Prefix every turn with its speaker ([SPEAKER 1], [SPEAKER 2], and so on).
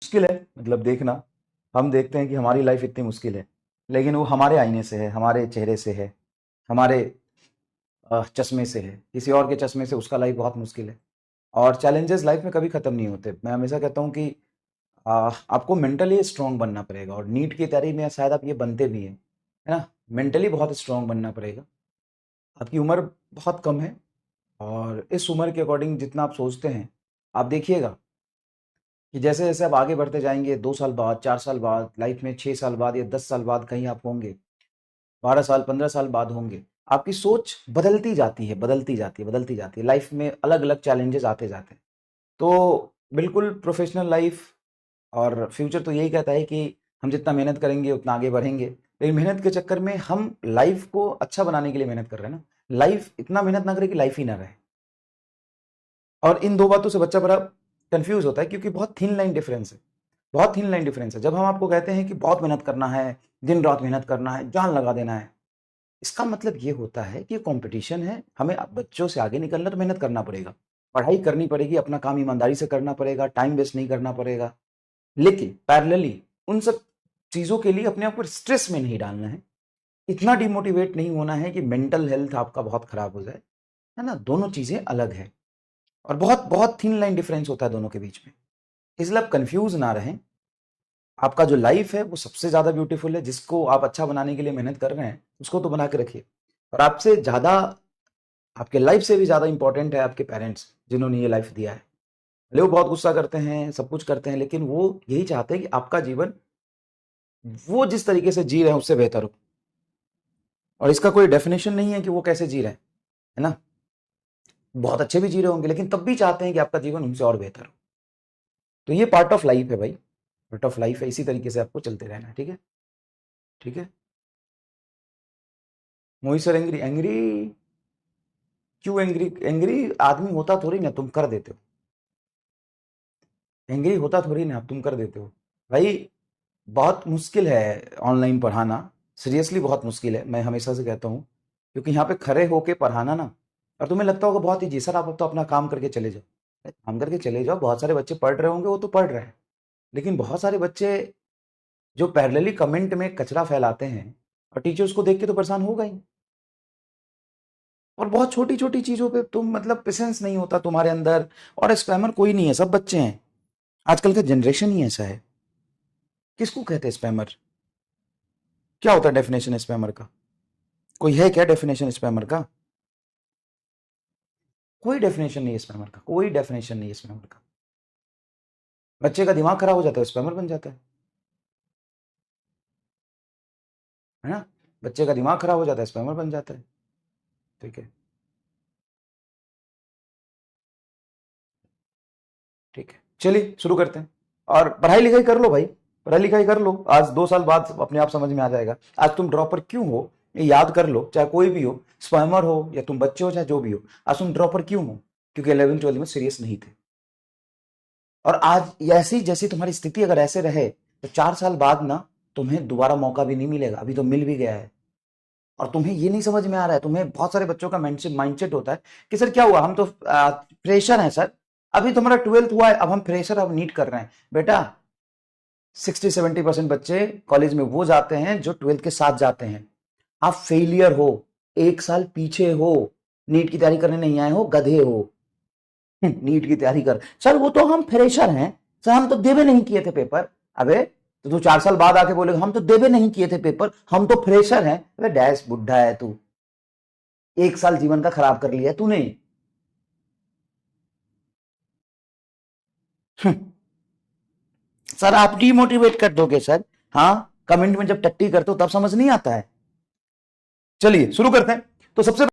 [SPEAKER 1] मुश्किल है, मतलब देखना, हम देखते हैं कि हमारी लाइफ इतनी मुश्किल है, लेकिन वो हमारे आईने से है, हमारे चेहरे से है, हमारे चश्मे से है। किसी और के चश्मे से उसका लाइफ बहुत मुश्किल है। और चैलेंजेस लाइफ में कभी ख़त्म नहीं होते। मैं हमेशा कहता हूँ कि आपको मेंटली स्ट्रांग बनना पड़ेगा, और नीट की तैयारी में शायद आप ये बनते भी हैं, है ना। मेंटली बहुत स्ट्रांग बनना पड़ेगा। आपकी उम्र बहुत कम है, और इस उम्र के अकॉर्डिंग जितना आप सोचते हैं, आप देखिएगा कि जैसे जैसे आप आगे बढ़ते जाएंगे, 2 साल बाद, 4 साल बाद, लाइफ में 6 साल बाद या 10 साल बाद कहीं आप होंगे, 12 साल, 15 साल बाद होंगे, आपकी सोच बदलती जाती है, बदलती जाती है, बदलती जाती है। लाइफ में अलग अलग चैलेंजेस आते जाते हैं। तो बिल्कुल प्रोफेशनल लाइफ और फ्यूचर तो यही कहता है कि हम जितना मेहनत करेंगे उतना आगे बढ़ेंगे। लेकिन मेहनत के चक्कर में हम लाइफ को अच्छा बनाने के लिए मेहनत कर रहे हैं ना। लाइफ इतना मेहनत ना करे कि लाइफ ही ना रहे। और इन दो बातों से बच्चा बड़ा कंफ्यूज होता है, क्योंकि बहुत थिन लाइन डिफरेंस है, बहुत थिन लाइन डिफरेंस है। जब हम आपको कहते हैं कि बहुत मेहनत करना है, दिन रात मेहनत करना है, जान लगा देना है, इसका मतलब ये होता है कि कंपटीशन है, हमें बच्चों से आगे निकलना तो मेहनत करना पड़ेगा, पढ़ाई करनी पड़ेगी, अपना काम ईमानदारी से करना पड़ेगा, टाइम वेस्ट नहीं करना पड़ेगा। लेकिन पैरेलली उन सब चीज़ों के लिए अपने आप को स्ट्रेस में नहीं डालना है, इतना डिमोटिवेट नहीं होना है कि मेंटल हेल्थ आपका बहुत खराब हो जाए, है ना। दोनों चीज़ें अलग है, और बहुत बहुत थिन लाइन डिफरेंस होता है दोनों के बीच में। इसलिए आप कंफ्यूज ना रहें। आपका जो लाइफ है वो सबसे ज़्यादा ब्यूटीफुल है, जिसको आप अच्छा बनाने के लिए मेहनत कर रहे हैं उसको तो बना के रखिए। और आपसे ज़्यादा, आपके लाइफ से भी ज़्यादा इंपॉर्टेंट है आपके पेरेंट्स, जिन्होंने ये लाइफ दिया है। भले वो बहुत गुस्सा करते हैं, सब कुछ करते हैं, लेकिन वो यही चाहते हैं कि आपका जीवन वो जिस तरीके से जी रहे हैं उससे बेहतर हो। और इसका कोई डेफिनेशन नहीं है कि वो कैसे जी रहे हैं, है ना। बहुत अच्छे भी जी रहे होंगे, लेकिन तब भी चाहते हैं कि आपका जीवन उनसे और बेहतर हो। तो ये पार्ट ऑफ लाइफ है भाई, पार्ट ऑफ लाइफ है। इसी तरीके से आपको चलते रहना है, ठीक है, ठीक है। मोहित सर एंग्री, एंग्री क्यों? एंग्री एंग्री आदमी होता थोड़ी ना, तुम कर देते हो। एंग्री होता थोड़ी ना, तुम कर देते हो भाई। बहुत मुश्किल है ऑनलाइन पढ़ाना, सीरियसली बहुत मुश्किल है, मैं हमेशा से कहता हूँ। क्योंकि यहाँ पे खड़े होके पढ़ाना ना, और तुम्हें लगता होगा बहुत ईजी, सर आप अब तो अपना काम करके चले जाओ। काम करके चले जाओ, बहुत सारे बच्चे पढ़ रहे होंगे, वो तो पढ़ रहे हैं, लेकिन बहुत सारे बच्चे जो पैरेलली कमेंट में कचरा फैलाते हैं, और टीचर्स को देख के तो परेशान होगा ही। और बहुत छोटी छोटी चीजों पे तुम, मतलब पेशेंस नहीं होता तुम्हारे अंदर। और स्पैमर कोई नहीं है, सब बच्चे हैं। आजकल का जनरेशन ही ऐसा है। किसको कहते हैं स्पैमर? क्या होता है डेफिनेशन स्पैमर का? कोई है क्या डेफिनेशन स्पैमर का? कोई डेफिनेशन नहीं है स्पैमर का, कोई डेफिनेशन नहीं है स्पैमर का। बच्चे का दिमाग खराब हो जाता है, स्पैमर बन जाता है ना। बच्चे का दिमाग खराब हो जाता है, स्पैमर बन जाता है, ठीक है, ठीक है। चलिए शुरू करते हैं। और पढ़ाई लिखाई कर लो भाई, पढ़ाई लिखाई कर लो। आज 2 साल बाद अपने आप समझ में आ जाएगा। आज तुम ड्रॉपर क्यों हो ये याद कर लो, चाहे कोई भी हो, स्पैमर हो या तुम बच्चे हो, चाहे जो भी हो। आज तुम ड्रॉपर क्यों हो? क्योंकि 11th 12th में सीरियस नहीं थे। और आज ऐसी जैसी तुम्हारी स्थिति अगर ऐसे रहे, तो 4 साल बाद ना तुम्हें दोबारा मौका भी नहीं मिलेगा। अभी तो मिल भी गया है, और तुम्हें ये नहीं समझ में आ रहा है। तुम्हें, बहुत सारे बच्चों का माइंडसेट होता है कि सर क्या हुआ, हम तो फ्रेशर हैं सर, अभी तुम्हारा 12th हुआ है, अब हम फ्रेशर, अब नीट कर रहे हैं। बेटा, 60-70% बच्चे कॉलेज में वो जाते हैं जो 12th के साथ जाते हैं। आप फेलियर हो, 1 साल पीछे हो, नीट की तैयारी करने नहीं आए हो, गधे हो। नीट की तैयारी कर, सर वो तो हम फ्रेशर हैं, सर हम तो देवे नहीं किए थे पेपर। अबे, तो तू 4 साल बाद आके बोलेगा हम तो देवे नहीं किए थे पेपर, हम तो फ्रेशर हैं। अबे डैश बुढ़ा है तू, 1 साल जीवन का खराब कर लिया तूने। सर आप डीमोटिवेट कर दोगे सर। हाँ, कमेंट में जब टट्टी करते हो तब समझ नहीं आता है। चलिए शुरू करते हैं। तो सबसे